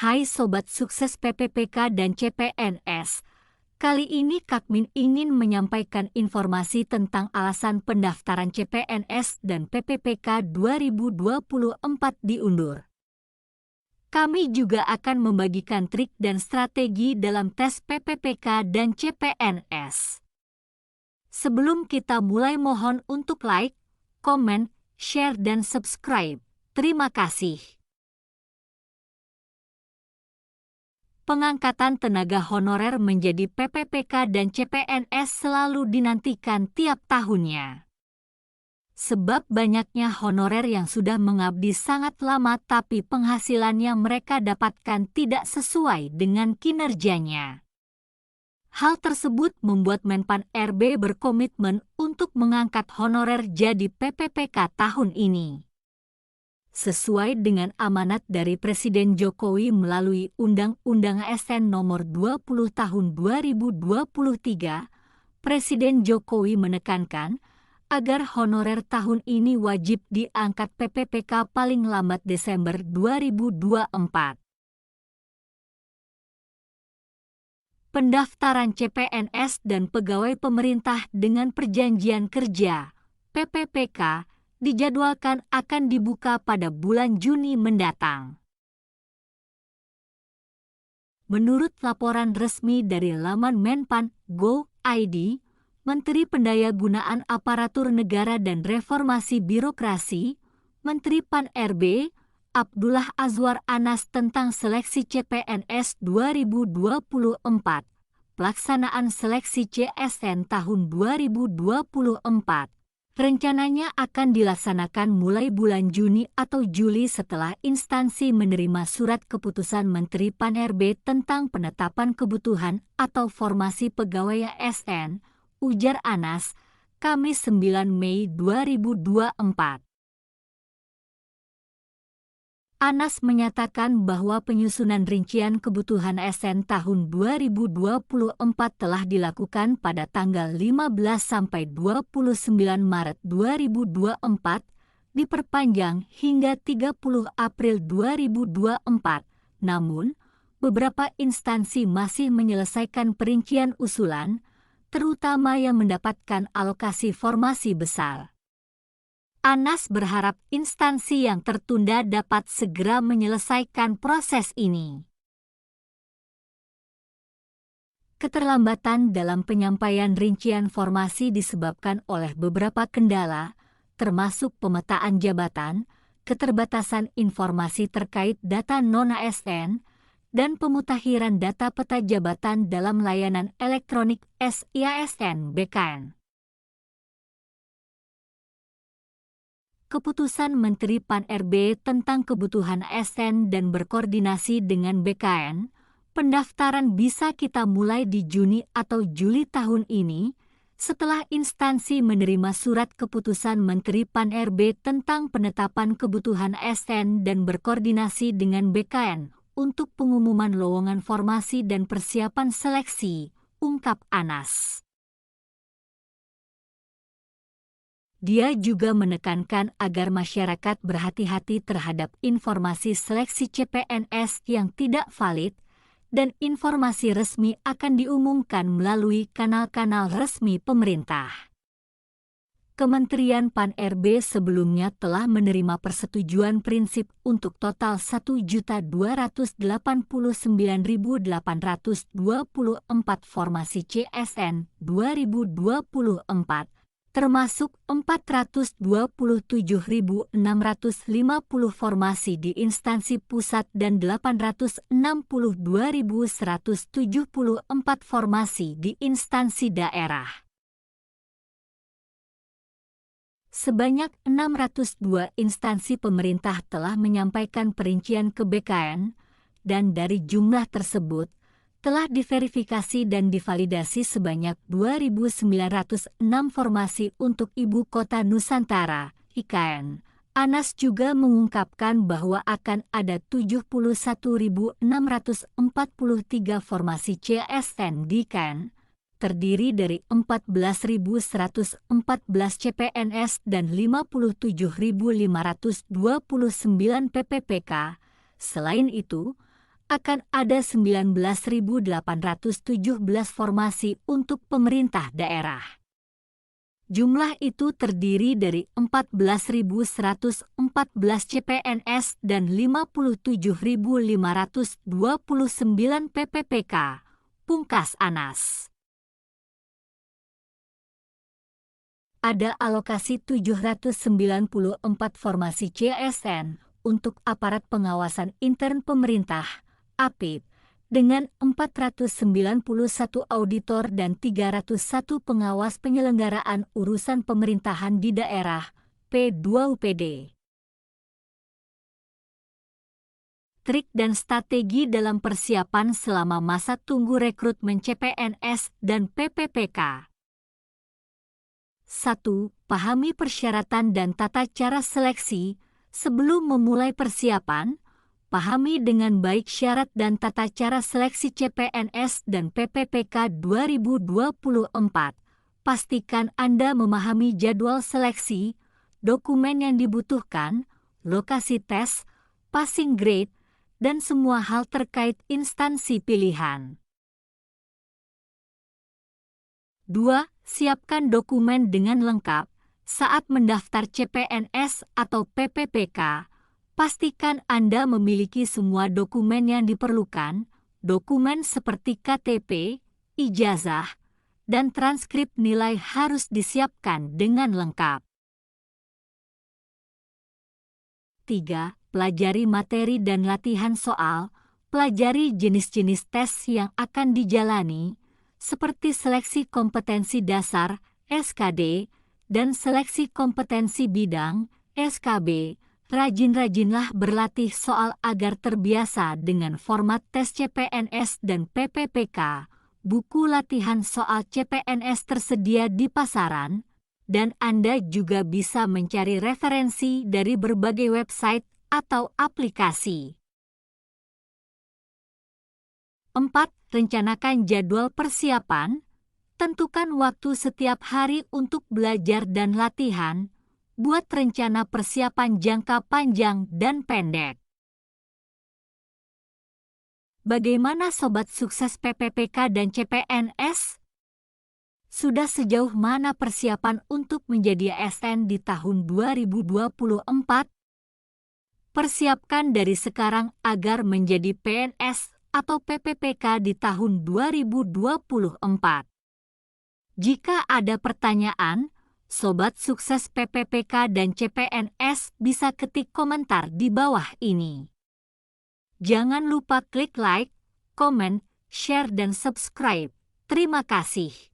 Hai Sobat Sukses PPPK dan CPNS, kali ini Kak Min ingin menyampaikan informasi tentang alasan pendaftaran CPNS dan PPPK 2024 diundur. Kami juga akan membagikan trik dan strategi dalam tes PPPK dan CPNS. Sebelum kita mulai, mohon untuk like, komen, share, dan subscribe. Terima kasih. Pengangkatan tenaga honorer menjadi PPPK dan CPNS selalu dinantikan tiap tahunnya. Sebab banyaknya honorer yang sudah mengabdi sangat lama tapi penghasilannya mereka dapatkan tidak sesuai dengan kinerjanya. Hal tersebut membuat Menpan RB berkomitmen untuk mengangkat honorer jadi PPPK tahun ini. Sesuai dengan amanat dari Presiden Jokowi melalui Undang-Undang ASN Nomor 20 Tahun 2023, Presiden Jokowi menekankan agar honorer tahun ini wajib diangkat PPPK paling lambat Desember 2024. Pendaftaran CPNS dan pegawai pemerintah dengan perjanjian kerja (PPPK) dijadwalkan akan dibuka pada bulan Juni mendatang. Menurut laporan resmi dari laman Menpan.go.id, Menteri Pendayagunaan Aparatur Negara dan Reformasi Birokrasi, Menteri Pan-RB, Abdullah Azwar Anas tentang seleksi CPNS 2024, pelaksanaan seleksi CSN tahun 2024. Rencananya akan dilaksanakan mulai bulan Juni atau Juli setelah instansi menerima surat keputusan Menteri Pan-RB tentang penetapan kebutuhan atau formasi pegawai ASN, ujar Anas, Kamis 9 Mei 2024. Anas menyatakan bahwa penyusunan rincian kebutuhan ASN tahun 2024 telah dilakukan pada tanggal 15 sampai 29 Maret 2024, diperpanjang hingga 30 April 2024. Namun, beberapa instansi masih menyelesaikan perincian usulan, terutama yang mendapatkan alokasi formasi besar. Anas berharap instansi yang tertunda dapat segera menyelesaikan proses ini. Keterlambatan dalam penyampaian rincian formasi disebabkan oleh beberapa kendala, termasuk pemetaan jabatan, keterbatasan informasi terkait data non-ASN, dan pemutakhiran data peta jabatan dalam layanan elektronik SIASN BKN. Keputusan Menteri Pan-RB tentang kebutuhan ASN dan berkoordinasi dengan BKN, pendaftaran bisa kita mulai di Juni atau Juli tahun ini, setelah instansi menerima surat keputusan Menteri Pan-RB tentang penetapan kebutuhan ASN dan berkoordinasi dengan BKN untuk pengumuman lowongan formasi dan persiapan seleksi, ungkap Anas. Dia juga menekankan agar masyarakat berhati-hati terhadap informasi seleksi CPNS yang tidak valid dan informasi resmi akan diumumkan melalui kanal-kanal resmi pemerintah. Kementerian Pan-RB sebelumnya telah menerima persetujuan prinsip untuk total 1.289.824 formasi CSN 2024. Termasuk 427.650 formasi di instansi pusat dan 862.174 formasi di instansi daerah. Sebanyak 602 instansi pemerintah telah menyampaikan perincian ke BKN, dan dari jumlah tersebut, telah diverifikasi dan divalidasi sebanyak 2.906 formasi untuk Ibu Kota Nusantara, IKN. Anas juga mengungkapkan bahwa akan ada 71.643 formasi CSN di IKN, terdiri dari 14.114 CPNS dan 57.529 PPPK. Selain itu, akan ada 19.817 formasi untuk pemerintah daerah. Jumlah itu terdiri dari 14.114 CPNS dan 57.529 PPPK, pungkas Anas. Ada alokasi 794 formasi CSN untuk aparat pengawasan intern pemerintah, APIP, dengan 491 auditor dan 301 pengawas penyelenggaraan urusan pemerintahan di daerah, P2UPD. Trik dan strategi dalam persiapan selama masa tunggu rekrutmen CPNS dan PPPK. 1. Pahami persyaratan dan tata cara seleksi. Sebelum memulai persiapan, pahami dengan baik syarat dan tata cara seleksi CPNS dan PPPK 2024. Pastikan Anda memahami jadwal seleksi, dokumen yang dibutuhkan, lokasi tes, passing grade, dan semua hal terkait instansi pilihan. 2. Siapkan dokumen dengan lengkap. Saat mendaftar CPNS atau PPPK, pastikan Anda memiliki semua dokumen yang diperlukan, dokumen seperti KTP, ijazah, dan transkrip nilai harus disiapkan dengan lengkap. 3. Pelajari materi dan latihan soal. Pelajari jenis-jenis tes yang akan dijalani, seperti seleksi kompetensi dasar, SKD, dan seleksi kompetensi bidang, SKB. Rajin-rajinlah berlatih soal agar terbiasa dengan format tes CPNS dan PPPK. Buku latihan soal CPNS tersedia di pasaran, dan Anda juga bisa mencari referensi dari berbagai website atau aplikasi. 4. Rencanakan jadwal persiapan. Tentukan waktu setiap hari untuk belajar dan latihan. Buat rencana persiapan jangka panjang dan pendek. Bagaimana Sobat Sukses PPPK dan CPNS? Sudah sejauh mana persiapan untuk menjadi ASN di tahun 2024? Persiapkan dari sekarang agar menjadi PNS atau PPPK di tahun 2024. Jika ada pertanyaan, Sobat Sukses PPPK dan CPNS bisa ketik komentar di bawah ini. Jangan lupa klik like, komen, share, dan subscribe. Terima kasih.